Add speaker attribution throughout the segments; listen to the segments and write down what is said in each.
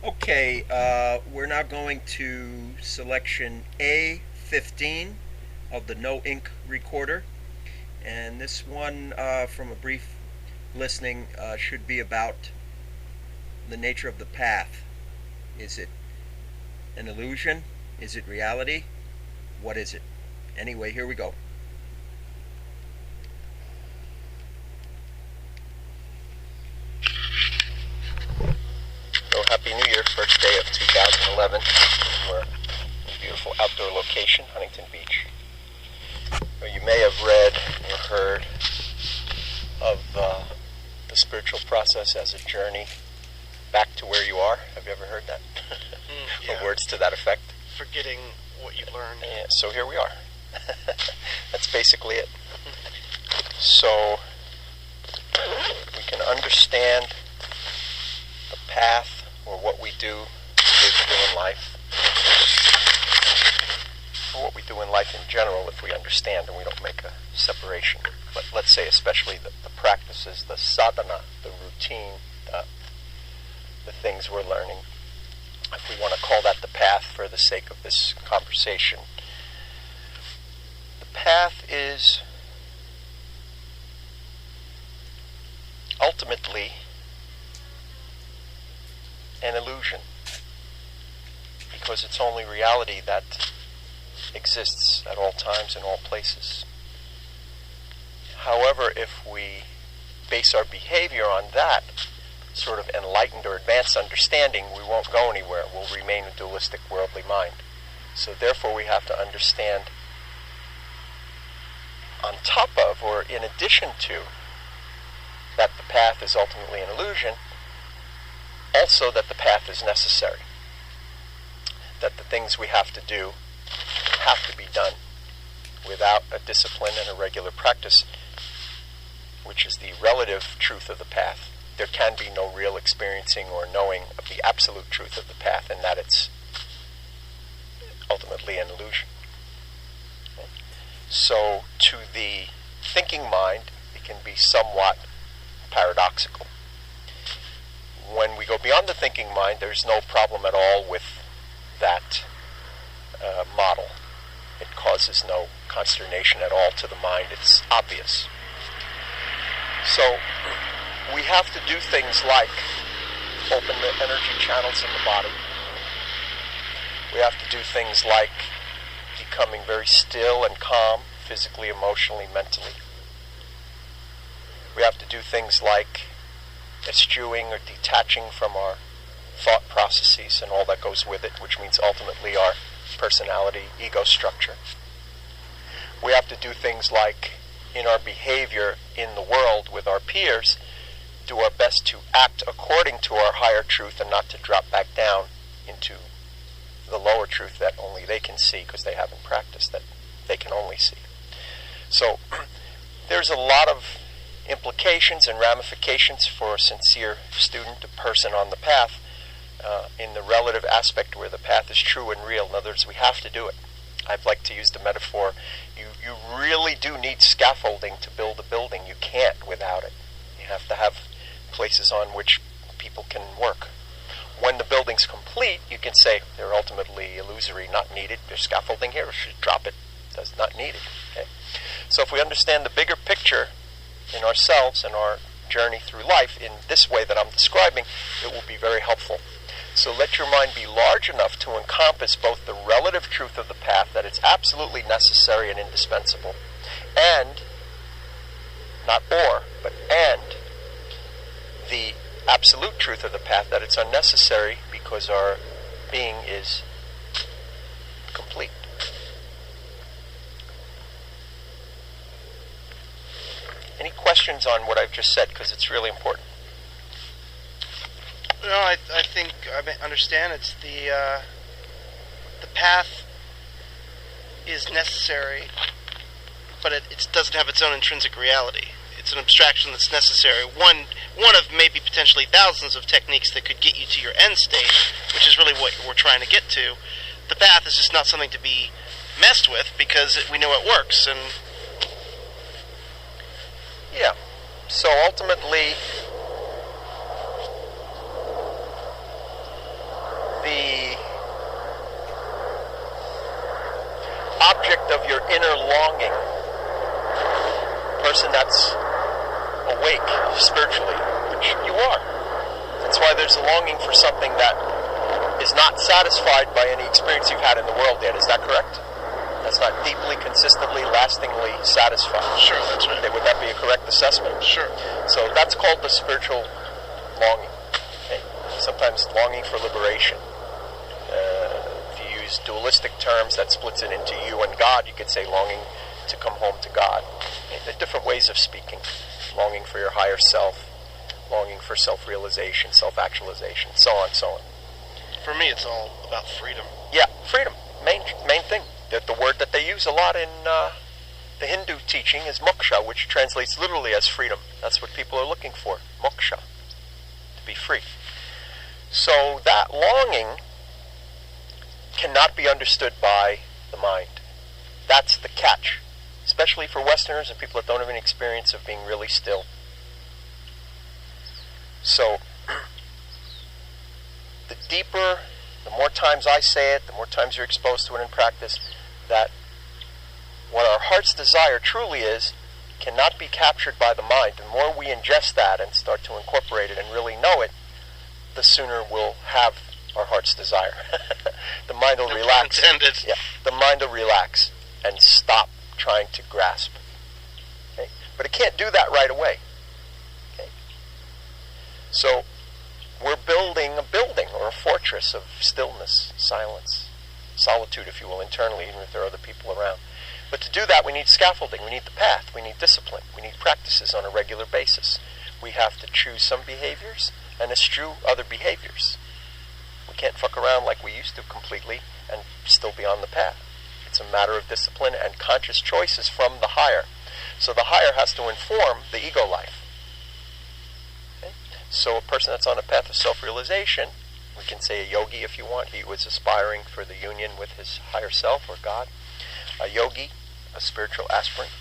Speaker 1: Okay, we're now going to selection A15 of the no ink recorder. And this one, from a brief listening, should be about the nature of the path. Is it an illusion? Is it reality? What is it? Anyway, here we go. So, Happy New Year, first day of 2011. We're in a beautiful outdoor location, Huntington Beach. You may have read or heard of the spiritual process as a journey back to where you are. Have you ever heard that?
Speaker 2: Yeah.
Speaker 1: Or words to that effect?
Speaker 2: Forgetting what you learned.
Speaker 1: Yeah, so here we are. That's basically it. So we can understand the path or what we do in life, or what we do in life in general if we understand and we don't make a separation. But let's say especially the practices, the sadhana, the routine, the things we're learning. If we want to call that the path for the sake of this conversation. The path is ultimately an illusion, because it's only reality that exists at all times in all places. However, if we base our behavior on that sort of enlightened or advanced understanding, we won't go anywhere. We'll remain a dualistic worldly mind. So therefore we have to understand, on top of or in addition to that the path is ultimately an illusion, also that the path is necessary. That the things we have to do have to be done without a discipline and a regular practice, which is the relative truth of the path. There can be no real experiencing or knowing of the absolute truth of the path, and that it's ultimately an illusion. Okay? So to the thinking mind, it can be somewhat paradoxical. When we go beyond the thinking mind, there's no problem at all with that model. It causes no consternation at all to the mind. It's obvious. So we have to do things like open the energy channels in the body. We have to do things like becoming very still and calm, physically, emotionally, mentally. We have to do things like eschewing or detaching from our thought processes and all that goes with it, which means ultimately our personality, ego structure. We have to do things like, in our behavior in the world with our peers, do our best to act according to our higher truth and not to drop back down into the lower truth that only they can see because they haven't practiced, that they can only see. So there's a lot of implications and ramifications for a sincere student, a person on the path, in the relative aspect where the path is true and real. In other words, we have to do it. I'd like to use the metaphor, you really do need scaffolding to build a building. You can't without it. You have to have places on which people can work. When the building's complete, you can say they're ultimately illusory, not needed. There's scaffolding here, should drop it. Does not need it. Okay? So if we understand the bigger picture in ourselves and our journey through life in this way that I'm describing, it will be very helpful. So let your mind be large enough to encompass both the relative truth of the path, that it's absolutely necessary and indispensable, and, not or, but and, the absolute truth of the path, that it's unnecessary because our being is complete. Any questions on what I've just said? Because it's really important.
Speaker 2: No, I think I understand. It's the path is necessary, but it doesn't have its own intrinsic reality. It's an abstraction that's necessary. One of maybe potentially thousands of techniques that could get you to your end state, which is really what we're trying to get to. The path is just not something to be messed with because we know it works. And
Speaker 1: yeah, so ultimately your inner longing. A person that's awake spiritually, which you are. That's why there's a longing for something that is not satisfied by any experience you've had in the world yet. Is that correct? That's not deeply, consistently, lastingly satisfied.
Speaker 2: Sure, that's right.
Speaker 1: Okay, would that be a correct assessment?
Speaker 2: Sure.
Speaker 1: So that's called the spiritual longing. Okay? Sometimes longing for liberation. If you use dualistic terms, that splits it into you and God. You could say longing to come home to God. Okay? There are different ways of speaking. Longing for your higher self, longing for self-realization, self-actualization, so on, so on.
Speaker 2: For me, it's all about freedom.
Speaker 1: Yeah, freedom. Main thing. The word that they use a lot in the Hindu teaching is moksha, which translates literally as freedom. That's what people are looking for, moksha, to be free. So that longing cannot be understood by the mind. That's the catch, especially for Westerners and people that don't have any experience of being really still. So the deeper, the more times I say it, the more times you're exposed to it in practice, that what our heart's desire truly is cannot be captured by the mind. The more we ingest that and start to incorporate it and really know it, the sooner we'll have our heart's desire. The mind will relax.
Speaker 2: Intended.
Speaker 1: Yeah, the mind will relax and stop trying to grasp. Okay? But it can't do that right away. Okay? So we're building a building or a fortress of stillness, silence, solitude, if you will, internally, even if there are other people around. But to do that, we need scaffolding, we need the path, we need discipline, we need practices on a regular basis. We have to choose some behaviors and eschew other behaviors. We can't fuck around like we used to completely and still be on the path. It's a matter of discipline and conscious choices from the higher. So the higher has to inform the ego life. Okay? So a person that's on a path of self-realization, we can say a yogi if you want, he was aspiring for the union with his higher self or God. A yogi, a spiritual aspirant.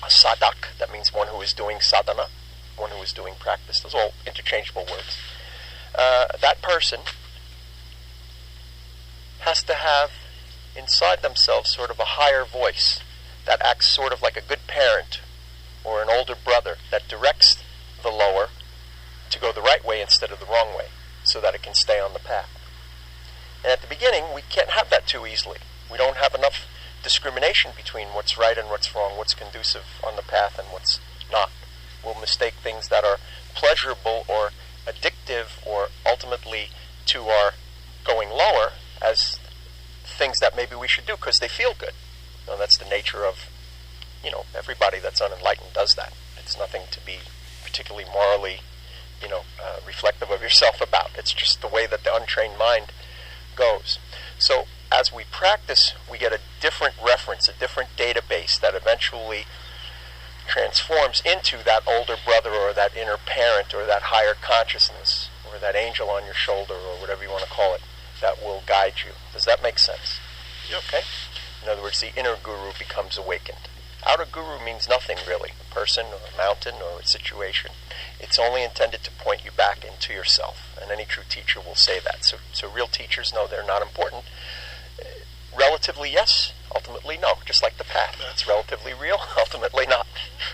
Speaker 1: A sadak, that means one who is doing sadhana, one who is doing practice. Those are all interchangeable words. That person has to have inside themselves sort of a higher voice that acts sort of like a good parent or an older brother that directs the lower to go the right way instead of the wrong way so that it can stay on the path. And at the beginning, we can't have that too easily. We don't have enough discrimination between what's right and what's wrong, what's conducive on the path and what's not. We'll mistake things that are pleasurable or addictive or ultimately to our going lower as things that maybe we should do because they feel good. And that's the nature of, everybody that's unenlightened does that. It's nothing to be particularly morally, reflective of yourself about. It's just the way that the untrained mind goes. So as we practice, we get a different reference, a different database that eventually transforms into that older brother or that inner parent or that higher consciousness or that angel on your shoulder or whatever you want to call it that will guide you. Does that make sense?
Speaker 2: Yep.
Speaker 1: Okay? In other words, the inner guru becomes awakened. Outer guru means nothing really, a person or a mountain or a situation. It's only intended to point you back into yourself, and any true teacher will say that. So real teachers know they're not important. Relatively, yes. Ultimately, no. Just like the path. It's relatively real. Ultimately, not.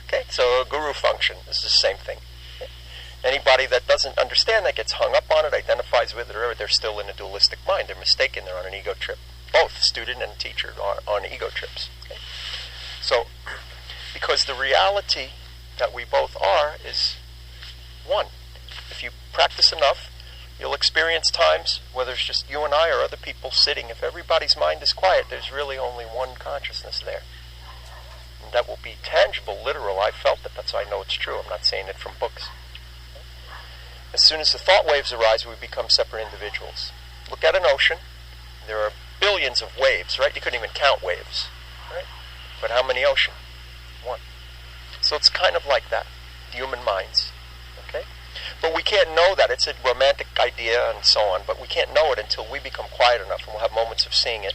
Speaker 1: Okay? So a guru function is the same thing. Okay? Anybody that doesn't understand that gets hung up on it, identifies with it, or they're still in a dualistic mind. They're mistaken. They're on an ego trip. Both student and teacher are on ego trips. Okay? So, because the reality that we both are is one. If you practice enough, you'll experience times, whether it's just you and I or other people sitting, if everybody's mind is quiet, there's really only one consciousness there. And that will be tangible, literal. I felt it, that's why I know it's true. I'm not saying it from books. As soon as the thought waves arise, we become separate individuals. Look at an ocean. There are billions of waves, right? You couldn't even count waves, right? But how many ocean? One. So it's kind of like that, human minds, okay? But we can't know that. It's a romantic idea and so on, but we can't know it until we become quiet enough, and we'll have moments of seeing it,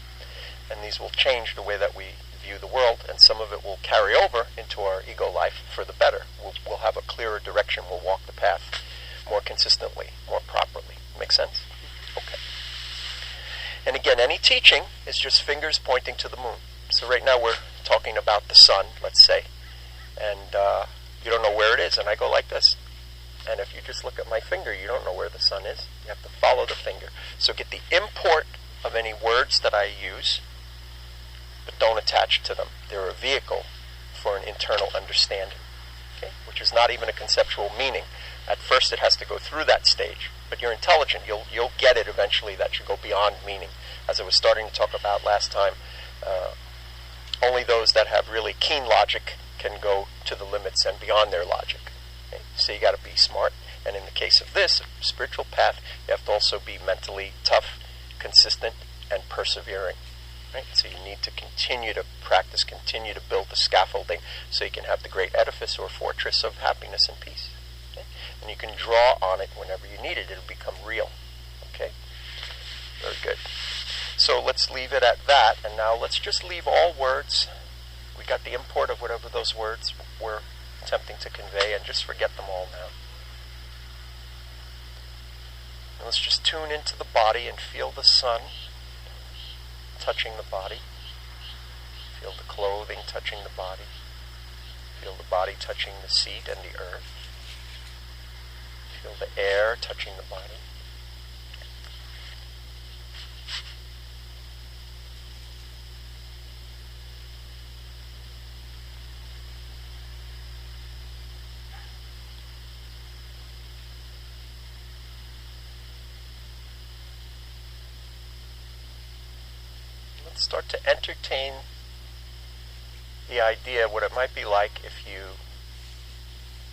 Speaker 1: and these will change the way that we view the world, and some of it will carry over into our ego life for the better. We'll have a clearer direction. We'll walk the path more consistently, more properly. Make sense? Okay. And again, any teaching is just fingers pointing to the moon. So right now we're talking about the sun, let's say, and you don't know where it is, and I go like this. And if you just look at my finger, you don't know where the sun is. You have to follow the finger. So get the import of any words that I use, but don't attach to them. They're a vehicle for an internal understanding, okay? Which is not even a conceptual meaning. At first it has to go through that stage, but you're intelligent. You'll get it eventually. That should go beyond meaning. As I was starting to talk about last time, only those that have really keen logic can go to the limits and beyond their logic. Okay? So you got to be smart. And in the case of this spiritual path, you have to also be mentally tough, consistent, and persevering. Right? So you need to continue to practice, continue to build the scaffolding so you can have the great edifice or fortress of happiness and peace. Okay? And you can draw on it whenever you need it. It'll become real. Okay? Very good. So let's leave it at that, and now let's just leave all words. We got the import of whatever those words were attempting to convey, and just forget them all now. And let's just tune into the body and feel the sun touching the body. Feel the clothing touching the body. Feel the body touching the seat and the earth. Feel the air touching the body. Start to entertain the idea what it might be like if you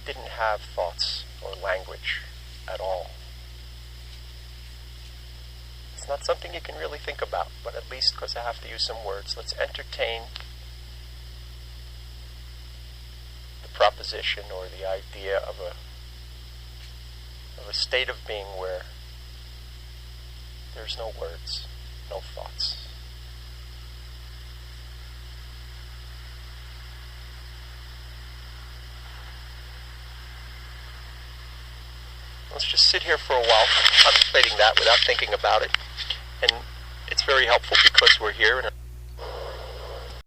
Speaker 1: didn't have thoughts or language at all. It's not something you can really think about, but at least because I have to use some words, let's entertain the proposition or the idea of a state of being where there's no words, no thoughts. Let's just sit here for a while contemplating that without thinking about it. And it's very helpful because we're here in a